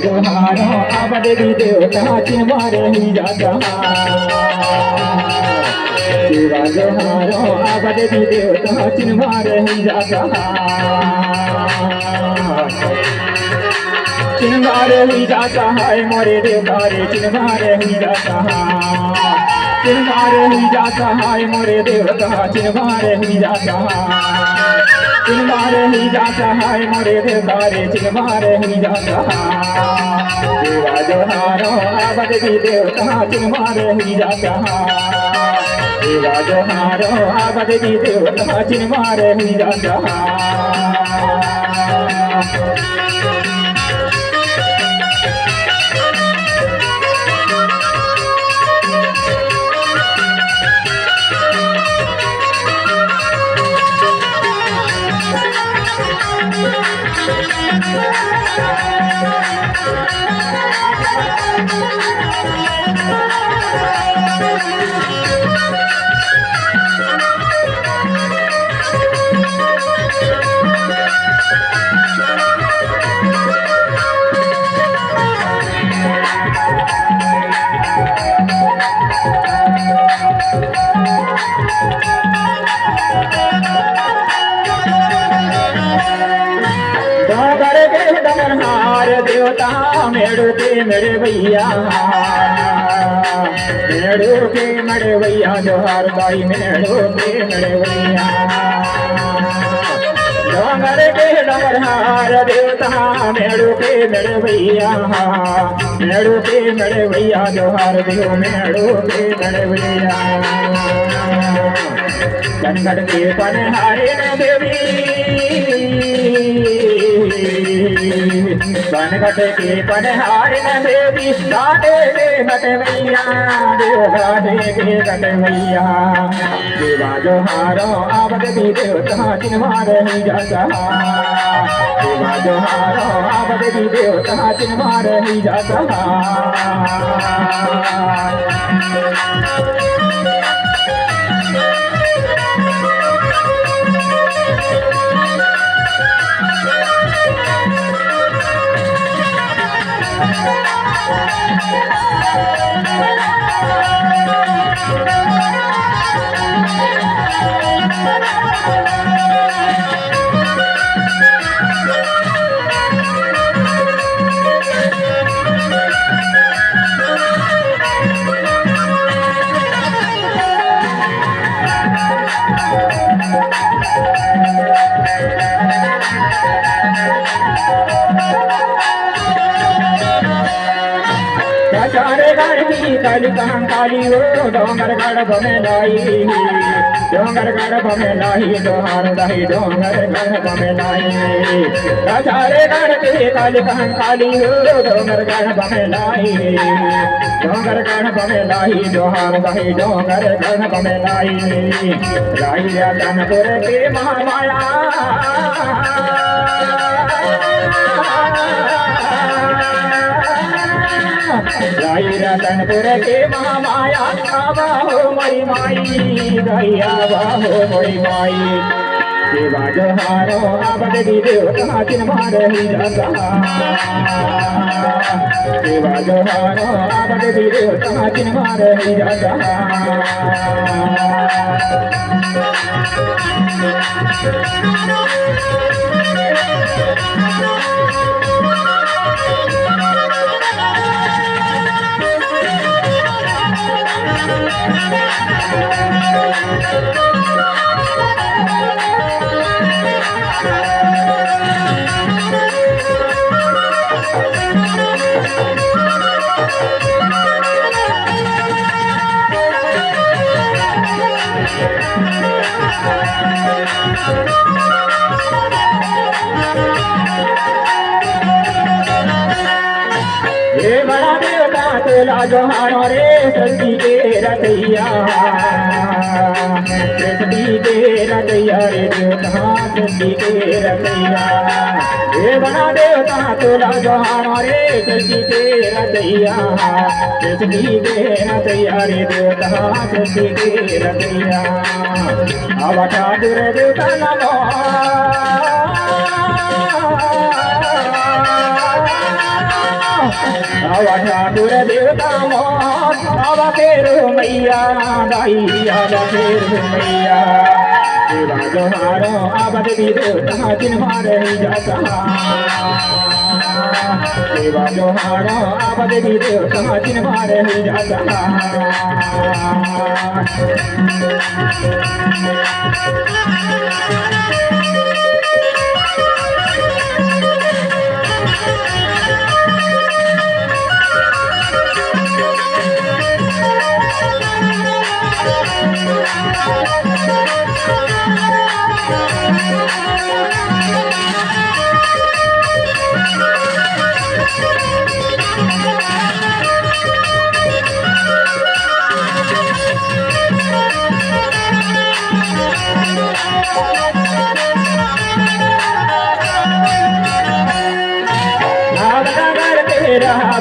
जोहारो अब देवी देवता चिन्मारे ही जाता देवा जोहारो अब देवी देवता चिन्मारे ही जाता चिन्मारे ही जाता है मोरे देवता रे चिन्मारे ही जाता चिन्मारे ही जाता है मोरे देवता चिन्मारे ही जाता चिन्मारे ही जाता है मोरे देवता रे चिन्मारे ही जाता देवा जोहारो अब देवी देवता चिन्मारे ही जाता देवा जोहारो अब देवी देवता चिन्मारे ही जाता देवता मेड़ू के मेरे भैया मेड़ू के मेरे भैया जोहार भाई मेड़ू के मेरे भैया डोंगर के डोंगरहार देवता मेड़ू के मेरे भैया मेड़ू के मेरे भैया जोहार देव मेड़ू के मेरे भैया कनगढ़ के पनहारे देवी कनगढ़ के पनहारे देवी घाटे के घटवैया देव घाटे के घटवैया देवा जोहारो अब देवी देवता चिन्मारे ही जाता देवा जोहारो अब देवी देवता चिन्मारे ही जाता चारे गाड़ी काली कहाँ काली हो डोंगर गढ़ में लाई डोंगर गढ़ में लाई जोहार दही डोंगर गढ़ में लाई चारे गाड़ी काली कहाँ काली हो डोंगर गढ़ में लाई डोंगर गढ़ में लाई जोहार दही डोंगर गढ़ में लाई लाई रतनपुर के महामाया लाई रतनपुर के महामाया बाहो मोरी माई गैया बाहो मोरी माई देवा जोहारो अब देवी देवता चिन्मारे ही जाता देवा जोहारो अब देवी देवता चिन्मारे ही जाता ये बड़ा देवता तोला जोहारो रे सती के रतैया सती के रतैया रे देवता सती के रतैया ये बड़ा देवता तोला जोहारो रे सती के रतैया सती के रतैया रे देवता सती के रतैया अवता दूर देवता नमो आवा ठाकुर देवता मोर आवा फेरो मैया दाई आवा फेरो मैया देवा जोहारो आवा देवी देवता जिन्हार ही जाता देवा जोहारो आवा देवी देवता जिन्हार ही जाता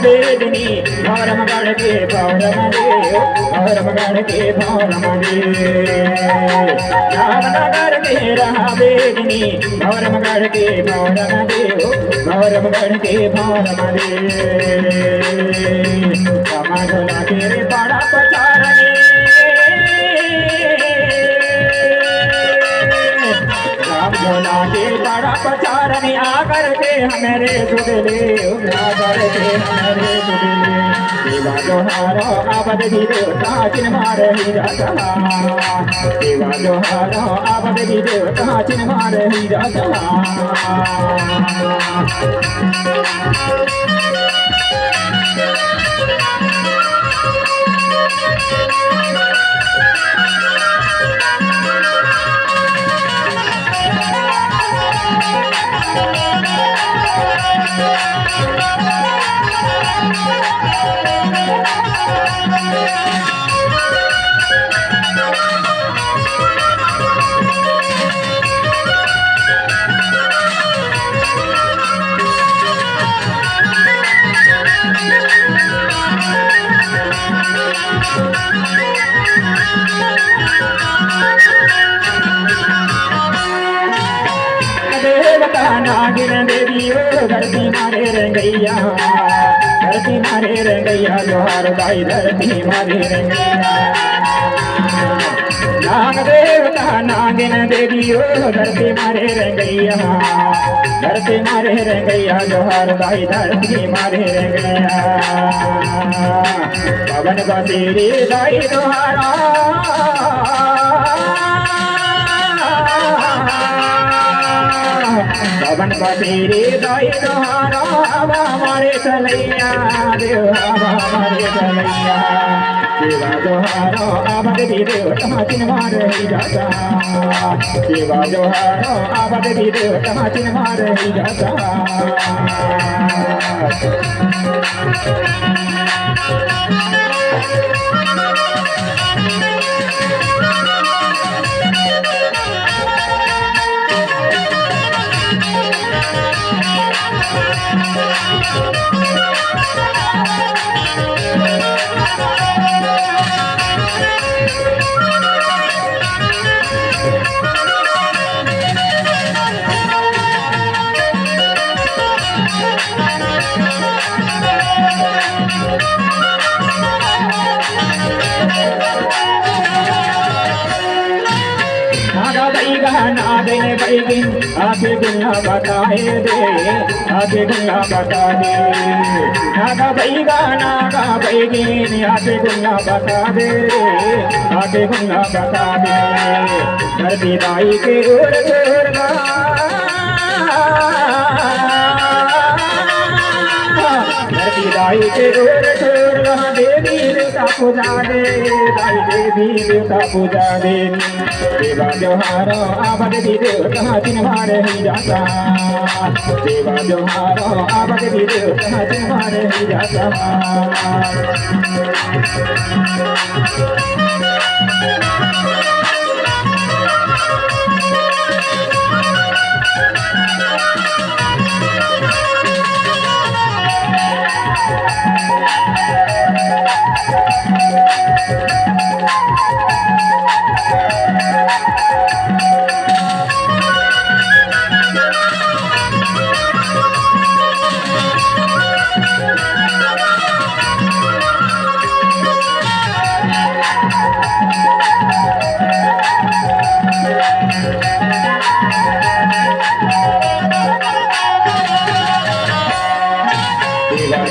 वेदनी भौरम गढ़ के भौरम देव भौरम गढ़ के भौरम देव रामनगर के रहा वेदनी भौरम गढ़ के भौरम देव भौरम गढ़ के भौरम देव रामझोला तेरे बड़ा पचारनी रामझोला के बड़ा पचारनी आकर के हमारे सुधले आकर के हमारे सुधले देवा जोहारो आबद भी देवता चिन्मार ही जाता देवा जोहारो आबद भी देवता चिन्मार ही जाता नागिन देवियो धरती मारे रंगैया धरती मारे रंगैया जोहार दाई धरती मारे रंगैया नाग देवता नागिन देवियो धरती मारे रंगैया धरती मारे रंगैया जोहार दाई धरती मारे रंगैया पवन बसेरी दाई जोहारा पवन बसेरे दाई दोहारा हवा हमारे चलैया देव हवा हमारे चलैया देवा जोहारो आबद भी देवता चिन्मार ही जाता देवा जोहारो आबद भी देवता चिन्मार ही जाता नादन बैगिन आगे दुनिया बताए दे आगे दुनिया बता दे नागा बैगिन आगे दुनिया बता दे आगे दुनिया बता दे धरती दाई के ओर धरती दाई के ओर देवी देवता पूजा दे दाई देवी देवता पूजा दे देवा जोहारो आबद भी देवता चिन्मार ही जाता देवा जोहारो आबद भी देवता चिन्मार ही जाता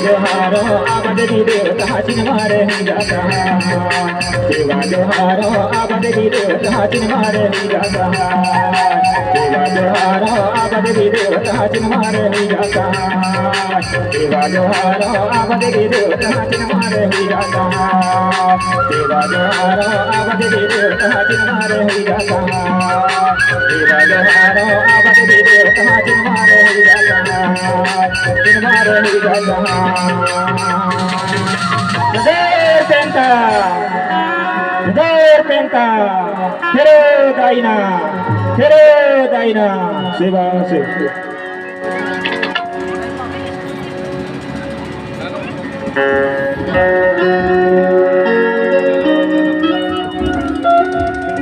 जोहारो आबाद दी देवता चिन मारे हुई जाता सेवा जोहारो आबाद दी देवता चिन मारे हुई जाता सेवा जोहारो आबाद दी देवता चिन मारे हुई जाता सेवा जोहारो आबाद दी देवता चिन मारे हुई जाता सेवा जोहारो आबाद दी देवता चिन मारे हुई जाता सेवा जोहारो आबाद दी देवता चिन मारे हुई जाता चिन मारे हुई जाता जय पेंटा फेरो दाइना सेवा से